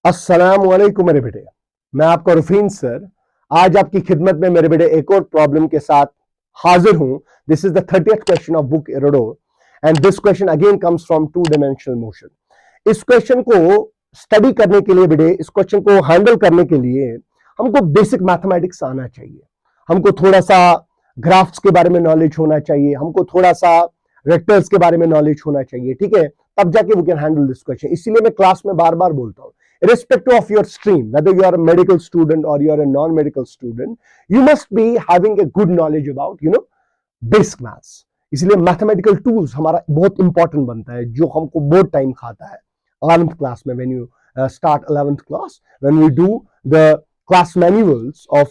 अस्सलाम वालेकुम मेरे बेटे, मैं आपका रुफीन सर आज आपकी खिदमत में मेरे बेटे एक और प्रॉब्लम के साथ हाजिर हूं। This is the 30th question of book Irodov and this question again comes from two dimensional motion. इस क्वेश्चन को स्टडी करने के लिए बेटे, इस क्वेश्चन को हैंडल करने के लिए हमको बेसिक मैथमेटिक्स आना चाहिए, हमको थोड़ा सा ग्राफ्स के बारे में नॉलेज होना चाहिए, हमको थोड़ा सा वेक्टर्स के बारे में नॉलेज होना चाहिए, ठीक है, तब जाके we can handle this question. इसीलिए मैं क्लास में बार बार बोलता हूं, irrespective of your stream, whether you are a medical student or you are a non-medical student, you must be having a good knowledge about, basic maths. इसलिए mathematical tools हमारा बहुत important बनता है, जो हमको बहुत टाइम खाता है 11th क्लास में। when you start 11th class, when we do the class manuals of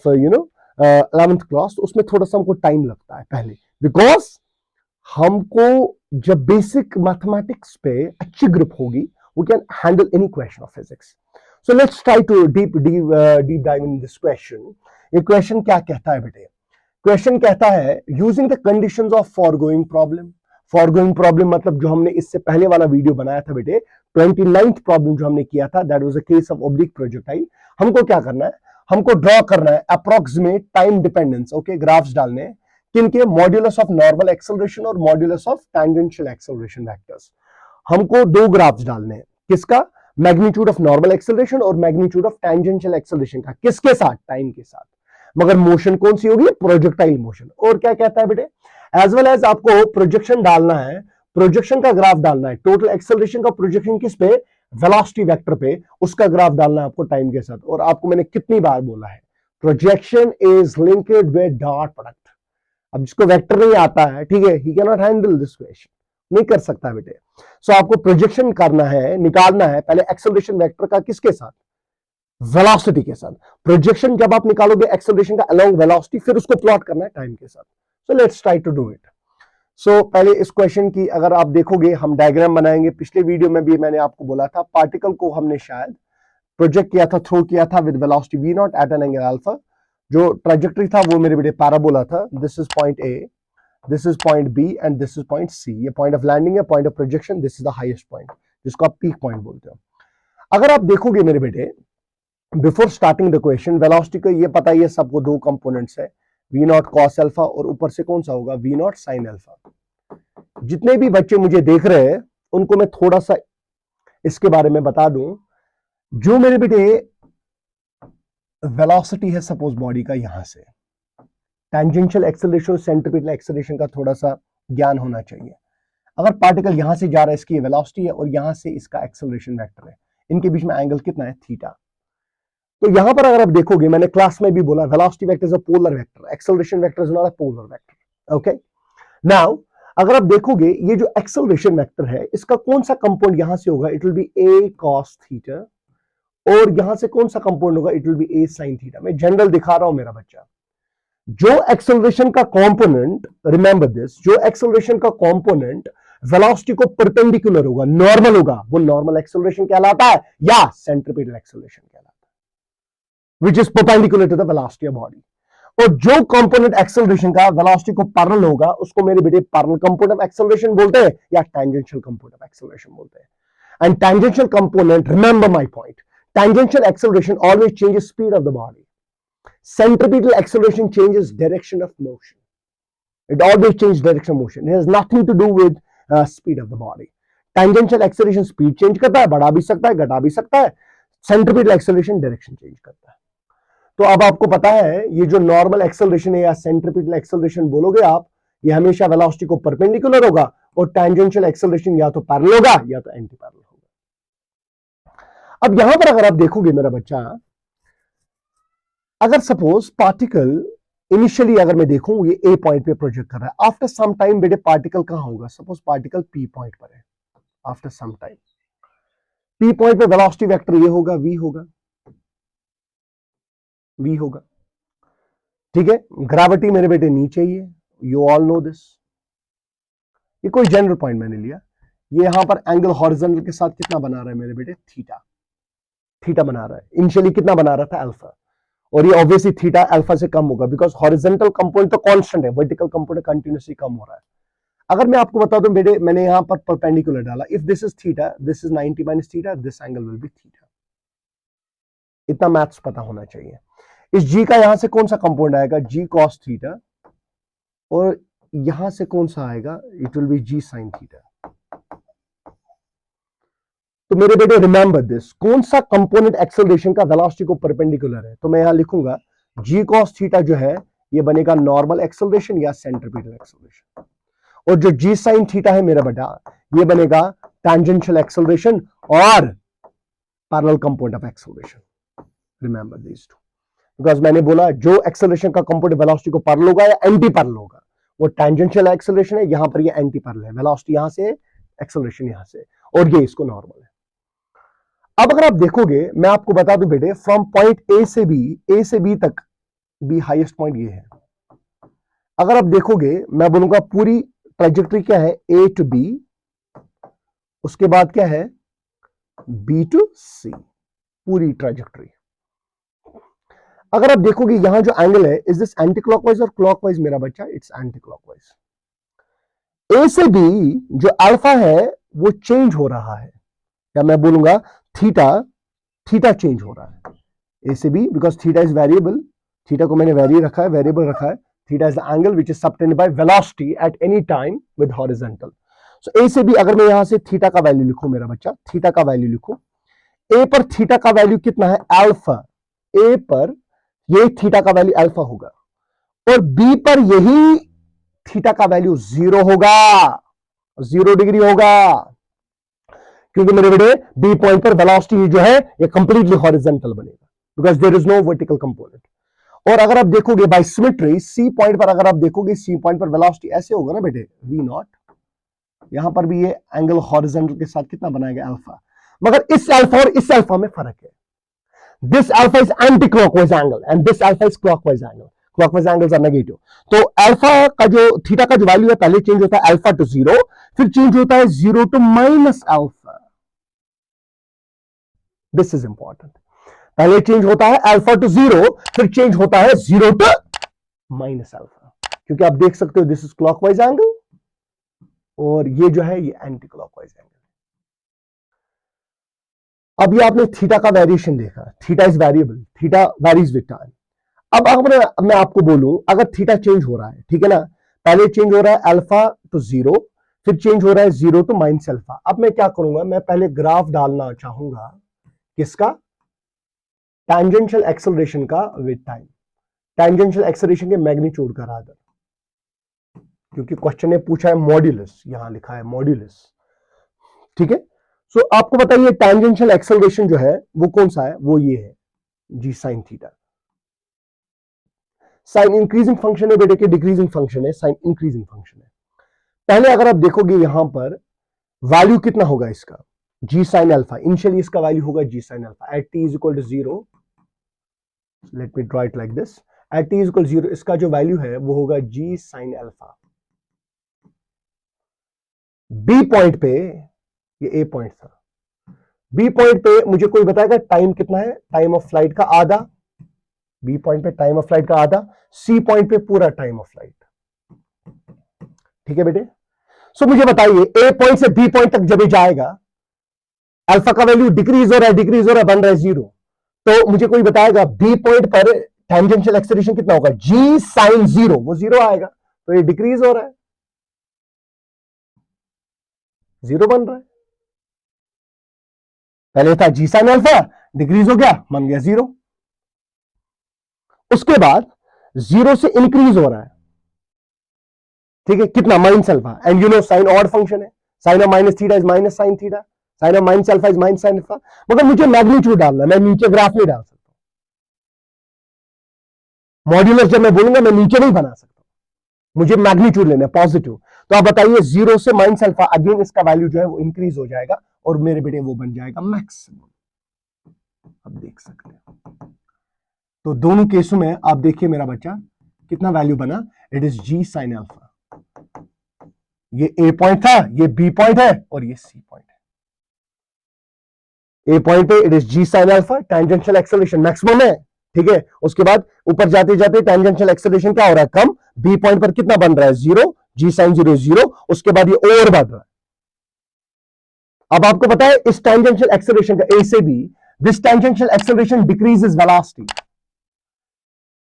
11th class, उसमें थोड़ा सा हमको टाइम लगता है पहले, बिकॉज हमको जब बेसिक मैथमेटिक्स पे अच्छी ग्रिप होगी, we can handle any question of physics. So let's try to deep dive in this question. ये question क्या कहता है बेटे? Question कहता है using the conditions of foregoing problem. Foregoing problem मतलब जो हमने इससे पहले वाला वीडियो बनाया था बेटे, 29th प्रॉब्लम जो हमने किया था, that was a case of oblique projectile. हमको क्या करना है? हमको ड्रॉ करना है approximate time dependence, okay, graphs डालने हैं किनके? मॉड्यूलस ऑफ नॉर्मल एक्सेलरेशन और modulus of tangential acceleration vectors. हमको दो ग्राफ्स डालने हैं, किसका? मैग्नीट्यूड ऑफ नॉर्मल एक्सेलरेशन और मैग्नीट्यूड ऑफ टैंजेंशियल एक्सेलरेशन का। किसके साथ? टाइम के साथ। मगर मोशन कौन सी होगी? Projectile motion. और क्या कहता है बेटे? एज वेल एज आपको प्रोजेक्शन डालना है, प्रोजेक्शन का ग्राफ डालना है, टोटल एक्सेलरेशन का प्रोजेक्शन किस पे? वेलोसिटी वेक्टर पे, उसका ग्राफ डालना है आपको टाइम के साथ। और आपको मैंने कितनी बार बोला है, projection is linked with dot product. अब जिसको वेक्टर नहीं आता है, ठीक है, he can not handle this question, नहीं कर सकता बेटे। सो आपको प्रोजेक्शन करना है, निकालना है पहले एक्सेलरेशन वेक्टर का, किसके साथ? वेलोसिटी के साथ। प्रोजेक्शन जब आप निकालोगे एक्सेलरेशन का अलोंग वेलोसिटी, फिर उसको प्लॉट करना है टाइम के साथ। So let's try to do it. So पहले इस क्वेश्चन की अगर आप देखोगे, हम डायग्राम बनाएंगे। पिछले वीडियो में भी मैंने आपको बोला था, पार्टिकल को हमने शायद प्रोजेक्ट किया था, थ्रो किया था with velocity v not at an angle alpha. जो ट्रैजेक्टरी था वो मेरे बेटे पैराबोला था। This is point A, this is point B and this is point C. ये point of landing है, point of projection, this is the highest point, जिसको आप peak point बोलते हो। अगर आप देखोगे मेरे बेटे, before starting the question, velocity का ये पता ही है सबको, दो components है, V नॉट cos alpha और ऊपर से कौन सा होगा? V not sin alpha। जितने भी बच्चे मुझे देख रहे हैं उनको मैं थोड़ा सा इसके बारे में बता दूं। जो मेरे बेटे वेलोसिटी है सपोज बॉडी का, यहां से टैंजेंशियल एक्सेलरेशन और सेंट्रीपिटल एक्सेलरेशन का थोड़ा सा ज्ञान होना चाहिए। अगर पार्टिकल यहां से जा रहा है, इसकी वेलोसिटी है और यहां से इसका एक्सेलरेशन वेक्टर है, इनके बीच में एंगल कितना है? थीटा। तो यहां पर अगर आप देखोगे, मैंने क्लास में भी बोला, velocity vector is a polar vector, acceleration vector is not a polar vector. Okay, now अगर आप देखोगे ये जो एक्सेलरेशन वेक्टर है, इसका कौन सा कंपाउंड यहां से होगा? It will B A cos theta. और यहां से कौन सा कंपाउंड होगा? It will B A sine theta. मैं जनरल दिखा रहा हूं मेरा बच्चा। जो एक्सेलरेशन का कंपोनेंट, रिमेंबर दिस, जो एक्सेलरेशन का कंपोनेंट वेलोसिटी को परपेंडिकुलर होगा, नॉर्मल होगा, वो नॉर्मल एक्सेलरेशन कहलाता है या सेंट्रीपिटल एक्सेलरेशन कहलाता है, which is perpendicular to the velocity of body. और जो कंपोनेंट एक्सेलरेशन का वेलोसिटी को पैरेलल होगा, उसको मेरे बेटे पैरेलल कंपोनेंट ऑफ एक्सेलरेशन बोलते हैं या टैंजेंशियल कंपोनेंट ऑफ एक्सेलरेशन बोलते हैं। And tangential component, remember my point, tangential acceleration always changes speed of the body. Centripetal acceleration changes direction of motion. It always changes direction of motion. It has nothing to do with speed of the body. Tangential acceleration speed change करता है, बढ़ा भी सकता है, घटा भी सकता है। Centripetal acceleration direction change करता है। तो अब आपको पता है, ये जो नॉर्मल एक्सेलरेशन है या सेंट्रीपिटल एक्सेलरेशन बोलोगे आप, ये हमेशा वेलोसिटी को परपेंडिकुलर होगा, और टैंजेंशियल एक्सेलरेशन या तो पैरेलल होगा या तो एंटी पैरेलल होगा। अब यहां पर अगर आप देखोगे मेरा बच्चा, अगर सपोज पार्टिकल इनिशियली अगर मैं देखूं ये ए पॉइंट पे प्रोजेक्ट कर रहा है, आफ्टर सम टाइम बेटे पार्टिकल कहां होगा? सपोज पार्टिकल पी पॉइंट पर है, after some time P point पे वेलोसिटी वेक्टर ये होगा, वी होगा, वी होगा, ठीक है। ग्रेविटी मेरे बेटे नीचे ही है, यू ऑल नो दिस। ये कोई जनरल पॉइंट मैंने लिया। ये यहां पर एंगल हॉरिजॉन्टल के साथ कितना बना रहा है मेरे बेटे? थीटा। थीटा बना रहा है, इनिशियली कितना बना रहा था? अल्फा। और ये ऑब्वियसली थीटा अल्फा से कम होगा, बिकॉज हॉरिजॉन्टल कंपोनेंट तो कांस्टेंट है, वर्टिकल कंपोनेंट कंटिन्यूसली कम हो रहा है। अगर मैं आपको बता दूं बेटे, मैंने यहां पर परपेंडिकुलर डाला, if this is theta, this is 90 minus theta, this angle will be theta. इतना मैथ्स पता होना चाहिए। इस जी का यहां से कौन सा कंपोनेंट आएगा, जी कॉस थीटा, और यहां से कौन सा आएगा, it will be g sine theta. तो मेरे बेटे रिमेंबर दिस, कौन सा कंपोनेंट एक्सेलरेशन का वेलोसिटी को परपेंडिकुलर है, तो मैं यहां लिखूंगा जी कॉस थीटा जो है ये बनेगा नॉर्मल एक्सेलरेशन या सेंट्रीपिटल एक्सेलरेशन, और जो जी साइन थीटा है मेरा बेटा ये बनेगा टैंजेंशियल एक्सेलरेशन और parallel component of acceleration. Remember this too, because मैंने बोला जो एक्सेलरेशन का कंपोनेंट वेलोसिटी को पैरेलल होगा या एंटी पैरेलल होगा वो टैंजेंशियल एक्सेलरेशन है, यहां पर ये एंटी पैरेलल है, वेलोसिटी यहां से, एक्सेलरेशन यहां से, और ये इसको नॉर्मल है। अब अगर आप देखोगे, मैं आपको बता दूं बेटे, फ्रॉम पॉइंट ए से बी तक, बी हाईएस्ट पॉइंट ये है। अगर आप देखोगे मैं बोलूंगा पूरी ट्रैजेक्टरी क्या है, ए टू बी, उसके बाद क्या है बी टू सी, पूरी ट्रैजेक्टरी। अगर आप देखोगे यहां जो एंगल है, इज दिस एंटी क्लॉकवाइज और क्लॉकवाइज मेरा बच्चा, इट्स एंटी क्लॉकवाइज। ए से बी जो अल्फा है वो चेंज हो रहा है, या मैं बोलूंगा थीटा चेंज हो रहा है ए से B, because theta is variable, theta को मैंने वेरिएबल रखा है, theta is the angle which is subtended by velocity at any time with horizontal. So A से बी अगर मैं यहां से थीटा का वैल्यू लिखूं मेरा बच्चा, थीटा का वैल्यू लिखूं, ए पर थीटा का वैल्यू कितना है अल्फा, ए पर ये थीटा का वैल्यू अल्फा होगा, और बी पर यही थीटा का वैल्यू 0 होगा, 0 डिग्री होगा, क्योंकि मेरे बेटे बी पॉइंट पर वेलोसिटी जो है ये कंप्लीटली हॉरिजॉन्टल बनेगा, because there is no vertical component. और अगर आप देखोगे बाय सिमेट्री सी पॉइंट पर, अगर आप देखोगे सी पॉइंट पर वेलोसिटी ऐसे होगा ना बेटे, वी नॉट, यहां पर भी ये एंगल हॉरिजॉन्टल के साथ कितना बनाएगा अल्फा, मगर इस अल्फा और इस अल्फा में फर्क है। This alpha is anti clockwise angle and this alpha is clockwise angle, clockwise angles are negative. तो अल्फा का जो थीटा का जो वैल्यू है पहले चेंज होता है अल्फा टू 0, फिर चेंज होता है 0 to minus alpha. This is important, पहले चेंज होता है अल्फा टू 0, फिर चेंज होता है 0 टू माइनस अल्फा, क्योंकि आप देख सकते हो दिस इज क्लॉकवाइज एंगल और ये जो है ये एंटी क्लॉकवाइज एंगल। अब ये आपने थीटा का वेरिएशन देखा, theta is variable, theta varies with time. अब अगर मैं आपको बोलूं अगर थीटा चेंज हो रहा है, ठीक है ना, पहले चेंज हो रहा है अल्फा टू 0, फिर चेंज हो रहा है 0 टू माइनस अल्फा। अब मैं क्या करूंगा, मैं पहले ग्राफ डालना चाहूंगा किसका, टैंजेंशियल एक्सेलरेशन का विद टाइम, टैंजेंशियल एक्सेलरेशन के मैग्नीट्यूड का रादर, क्योंकि क्वेश्चन ने पूछा है मॉड्यूलस, यहां लिखा है मॉड्यूलस, ठीक है। सो आपको बताइए टैंजेंशियल एक्सेलरेशन जो है वो कौन सा है, वो ये है g sine theta. Sine increasing function है बेटे के डिक्रीजिंग फंक्शन है, साइन इंक्रीजिंग फंक्शन है। पहले अगर आप देखोगे यहां पर वैल्यू कितना होगा इसका, जी साइन अल्फा, इनिशियली इसका वैल्यू होगा g sine alpha at T is equal to 0, let me draw it like this, at T is equal 0 इसका जो वैल्यू है वो होगा g sine alpha. B point पे, ये ए पॉइंट था, बी पॉइंट पे मुझे कोई बताएगा टाइम कितना है, टाइम ऑफ फ्लाइट का आधा, बी पॉइंट पे टाइम ऑफ फ्लाइट का आधा, सी पॉइंट पे पूरा टाइम ऑफ फ्लाइट, ठीक है बेटे। सो मुझे बताइए ए पॉइंट से बी पॉइंट तक जब जाएगा अल्फा का वैल्यू डिक्रीज हो रहा है, बन रहा है 0, तो मुझे कोई बताएगा बी पॉइंट पर टैंजेंशियल एक्सेलरेशन कितना होगा, जी साइन 0, वो 0 आएगा, तो ये डिक्रीज हो रहा है, 0 बन रहा है, पहले था जी साइन अल्फा, डिक्रीज हो गया, बन गया 0, उसके बाद 0 से इंक्रीज हो रहा है, ठीक है, कितना, minus alpha, and you know sine odd function है, sine of minus theta is minus sine theta, sine of minus alpha is minus sine alpha, मगर मुझे मैग्नीट्यूड डालना, मैं नीचे ग्राफ नहीं डाल सकता, मॉड्यूलस जब मैं बोलूंगा मैं नीचे नहीं बना सकता, मुझे मैग्नीट्यूड लेना है पॉजिटिव। तो आप बताइए 0 से माइनस अल्फा, अगेन इसका वैल्यू जो है वो इंक्रीज हो जाएगा और मेरे बेटे वो बन जाएगा मैक्सिमम, आप देख सकते हैं। तो दोनों केसों में आप देखिए मेरा बच्चा कितना वैल्यू बना, it is g sine alpha, ये ए पॉइंट था, ये बी पॉइंट है और ये सी पॉइंट है। ए पॉइंट पे it is g sine alpha, tangential acceleration maximum है, ठीक है, उसके बाद ऊपर जाते जाते टैंजेंशियल एक्सेलरेशन क्या हो रहा है, कम, बी पॉइंट पर कितना बन रहा है 0, जी साइन 0 0, उसके बाद ये और बढ़ रहा है। अब आपको पता है इस टेंजेंशियल एक्सेलरेशन का ए से B, this tangential acceleration decreases velocity,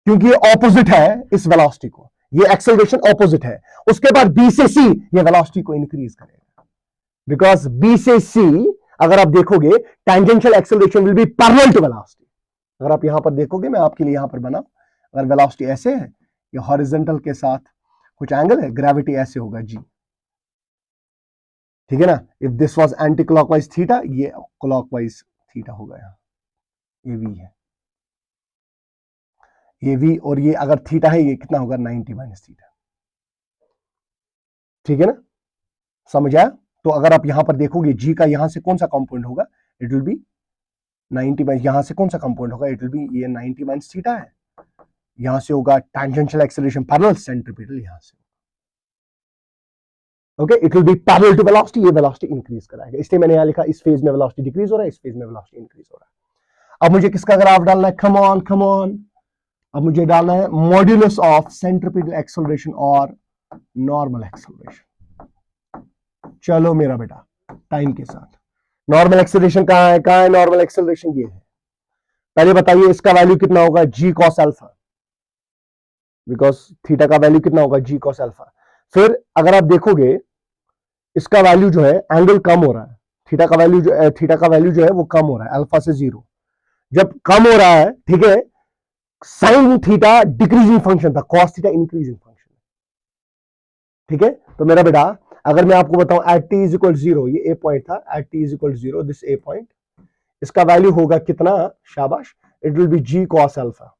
क्योंकि ये ऑपोजिट है इस वेलोसिटी को, ये एक्सेलरेशन ऑपोजिट है। उसके बाद बी से सी ये वेलोसिटी को इंक्रीज करेगा, बिकॉज बी से सी अगर आप देखोगे tangential acceleration will be parallel to velocity. अगर आप यहां पर देखोगे, मैं आपके लिए यहां पर बना, अगर वेलोसिटी ऐसे है, ये हॉरिजॉन्टल के साथ कुछ एंगल है, ग्रेविटी ऐसे होगा जी, ठीक है ना। If this was anti clockwise theta, ये क्लॉकवाइज थीटा होगा, यहां ये वी है, ये वी, और ये अगर थीटा है, ये कितना होगा 90 माइनस थीटा, ठीक है ना, समझ आया। तो अगर आप यहां पर देखोगे जी का यहां से कौन सा कंपोनेंट होगा, इट विल बी 90 माइनस, यहां से कौन सा कंपोनेंट होगा, इट विल बी ये 90 माइनस थीटा है, यहां से होगा टेंजेंशियल एक्सेलरेशन पैरेलल सेंट्रीपिटल यहां से, okay, it will be parallel to velocity, ये वेलोसिटी इंक्रीज कराएगा, इसलिए मैंने यहां लिखा इस फेज में वेलोसिटी डिक्रीज हो रहा है, इस फेज में वेलोसिटी इंक्रीज हो रहा है। अब मुझे किसका ग्राफ डालना है, कम ऑन कम ऑन, अब मुझे डालना है मॉड्यूलस ऑफ सेंट्रीपिटल एक्सेलरेशन और नॉर्मल एक्सेलरेशन। चलो मेरा बेटा, टाइम के साथ नॉर्मल एक्सेलरेशन कहां है, कहां है नॉर्मल एक्सेलरेशन, ये है। पहले बताइए इसका वैल्यू कितना होगा, जी कॉस अल्फा, बिकॉज थीटा का वैल्यू कितना होगा, जी कॉस अल्फा। फिर अगर आप देखोगे इसका वैल्यू जो है एंगल कम हो रहा है, थीटा का वैल्यू जो है वो कम हो रहा है अल्फा से 0, जब कम हो रहा है, ठीक है, साइन थीटा डिक्रीजिंग फंक्शन था, कॉस थीटा इंक्रीजिंग फंक्शन, ठीक है। तो मेरा बेटा अगर मैं आपको बताऊं एट टी इज इक्वल 0, ये ए पॉइंट था, at T is equal 0, this A point, इसका वैल्यू होगा कितना, शाबाश, it will be g cos alpha.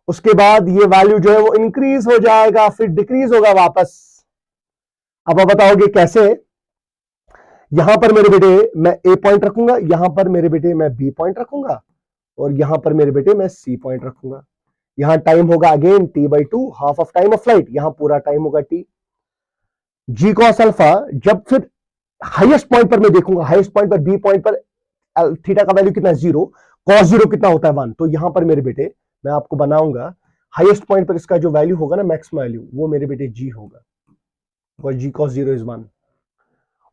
उसके बाद ये वैल्यू जो है वो इंक्रीज हो जाएगा, फिर डिक्रीज होगा वापस। अब आप बताओगे कैसे, यहां पर मेरे बेटे मैं ए पॉइंट रखूंगा, यहां पर मेरे बेटे मैं बी पॉइंट रखूंगा, और यहां पर मेरे बेटे मैं सी पॉइंट रखूंगा। यहां टाइम होगा again T by 2, half of time of flight, यहां पूरा टाइम होगा टी। जी कॉस अल्फा जब फिर हाईएस्ट पॉइंट पर मैं देखूंगा, हाईएस्ट पॉइंट पर बी पॉइंट पर थीटा का वैल्यू कितना है 0, कॉस 0 कितना होता है 1, तो यहां पर मेरे बेटे मैं आपको बनाऊंगा हाईएस्ट पॉइंट पर इसका जो वैल्यू होगा ना, मैक्सिमम वैल्यू, वो मेरे बेटे जी होगा, जी कॉस 0 इज 1।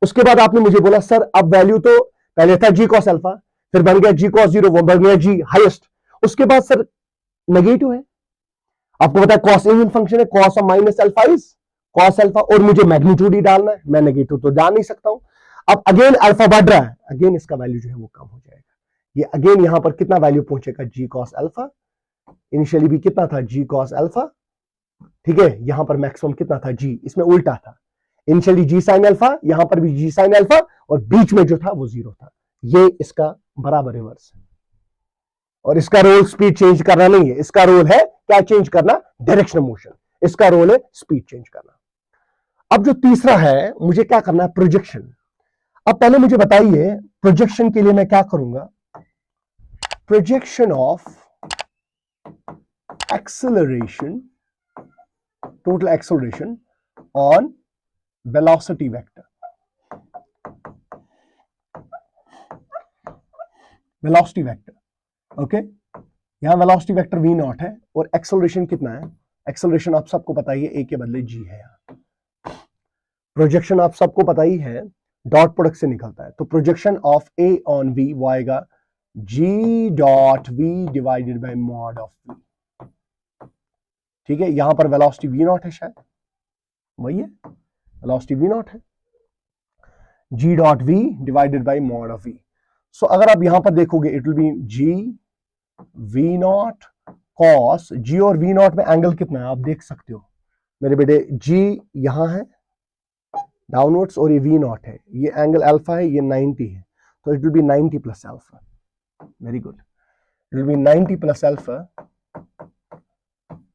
उसके बाद आपने मुझे बोला सर अब वैल्यू तो पहले था जी कॉस अल्फा, फिर बन गया जी कॉस 0, वो बन गया जी हाईएस्ट, उसके बाद सर नेगेटिव है, आपको पता है कॉस इवन फंक्शन है, cos of minus alpha is cos alpha, और मुझे मैग्नीट्यूड ही डालना है, मैं नेगेटिव तो डाल नहीं सकता हूं। अब अगेन अल्फा बढ़ रहा है, अगेन इसका वैल्यू जो है वो कम हो जाएगा, ये अगेन यहां पर कितना वैल्यू पहुंचेगा, जी कॉस अल्फा, इनिशियली भी कितना था जी कॉस अल्फा, ठीक है, यहां पर मैक्सिमम कितना था जी, इसमें उल्टा था, इनिशियली जी साइन अल्फा, यहां पर भी जी साइन अल्फा, और बीच में जो था वो 0 था, ये इसका बराबर रिवर्स है। और इसका रोल स्पीड चेंज करना नहीं है, इसका रोल है क्या चेंज करना, डायरेक्शन ऑफ मोशन, इसका रोल है स्पीड चेंज करना। अब जो तीसरा है, मुझे क्या करना है, प्रोजेक्शन। अब पहले मुझे बताइए प्रोजेक्शन के लिए मैं क्या करूंगा, projection of acceleration, total acceleration on velocity vector, velocity vector, okay, यहां वेलोसिटी वेक्टर v नॉट है, और एक्सेलरेशन कितना है, एक्सेलरेशन आप सबको पता ही है, a के बदले g है, यहां प्रोजेक्शन आप सबको पता ही है, डॉट प्रोडक्ट से निकलता है, तो projection of a on v वो आएगा g dot v divided by mod of v, ठीक है, यहां पर वेलोसिटी v नॉट है, शायद वही है, वेलोसिटी v नॉट है, g dot v divided by mod of v। सो अगर आप यहां पर देखोगे it will B g v not cos, g और v नॉट में एंगल कितना है आप देख सकते हो मेरे बेटे, g यहां है डाउनवर्ड्स और ये v नॉट है, ये एंगल अल्फा है, ये 90 है, तो it will be 90 plus alpha, very good, it will be 90 plus alpha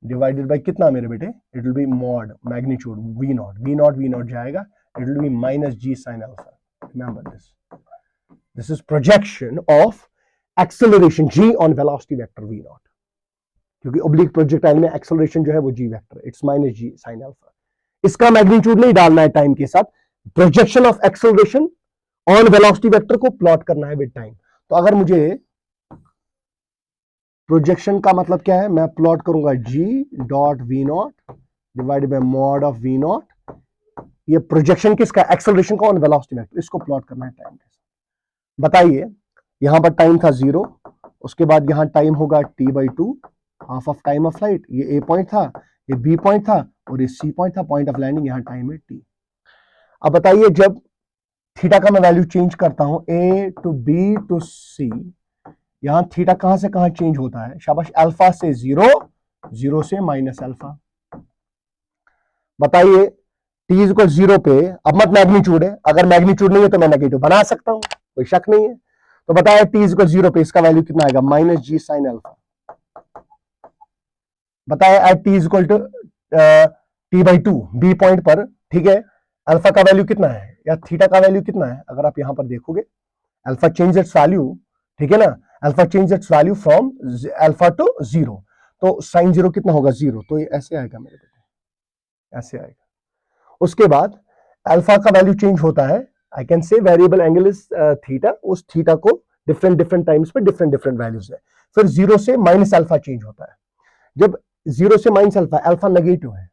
divided by कितना मेरे बेटे, it will be mod magnitude v naught जाएगा, it will be minus g sin alpha, remember this is projection of acceleration g on velocity vector v naught, क्योंकि oblique projectile में acceleration जो है वो g vector, it's minus g sin alpha, इसका magnitude नहीं डालना है टाइम के साथ, projection of acceleration on velocity vector को प्लॉट करना है विद टाइम। तो अगर मुझे प्रोजेक्शन का मतलब क्या है, मैं प्लॉट करूंगा g dot v not divided by mod of v not. ये प्रोजेक्शन किसका, एक्सेलरेशन का ऑन वेलोसिटी वेक्टर, इसको प्लॉट करना है टाइम के साथ। बताइए यहां पर टाइम था 0, उसके बाद यहां टाइम होगा t/2, half of time of light. ये a पॉइंट था, ये b पॉइंट था और ये c पॉइंट था, पॉइंट ऑफ लैंडिंग, यहां टाइम है t। अब बताइए जब थीटा का मैं वैल्यू चेंज करता हूं a to b to c, यहां थीटा कहां से कहां चेंज होता है, शाबाश, अल्फा से 0, 0 से माइनस अल्फा। बताइए t इज इक्वल 0 पे, अब मत मैग्नीट्यूड है, अगर मैग्नीट्यूड नहीं है तो मैं नेगेटिव बना सकता हूं, कोई शक नहीं है। तो बताया t इज इक्वल 0 पे इसका वैल्यू कितना आएगा, माइनस जी साइन अल्फा। बताया at t is equal to t/2 b point पर, ठीक है, अल्फा का वैल्यू कितना है या थीटा का वैल्यू कितना है, अगर आप यहां पर देखोगे अल्फा चेंज इट्स वैल्यू, ठीक है ना, alpha change it's value from alpha two 0, तो साइन 0 कितना होगा 0, तो ये ऐसे आएगा मेरे बेटे, ऐसे आएगा। उसके बाद अल्फा का वैल्यू चेंज होता है, I can say variable angle is theta, उस थीटा को डिफरेंट डिफरेंट टाइम्स पे डिफरेंट डिफरेंट वैल्यूज है। फिर 0 से माइनस अल्फा चेंज होता है, जब 0 से माइनस अल्फा, अल्फा नेगेटिव है,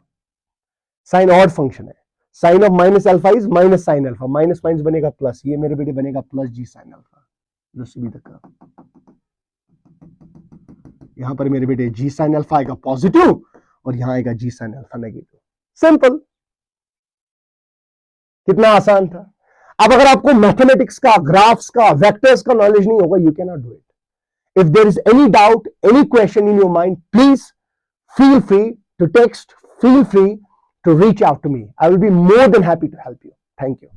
साइन ऑड फंक्शन है, sine of minus alpha is minus sine alpha, minus minus बनेगा प्लस, ये मेरे बेटे बनेगा प्लस जी साइन अल्फा। यहां पर मेरे बेटे जी साइन अल्फा आएगा पॉजिटिव और यहां आएगा जी साइन अल्फा नेगेटिव। सिंपल, कितना आसान था। अब अगर आपको मैथमेटिक्स का, ग्राफ्स का, वेक्टर्स का नॉलेज नहीं होगा, you can not do it. If there is any doubt, any question in your mind, please feel free to text, feel free to reach out to me. I will be more than happy to help you. Thank you.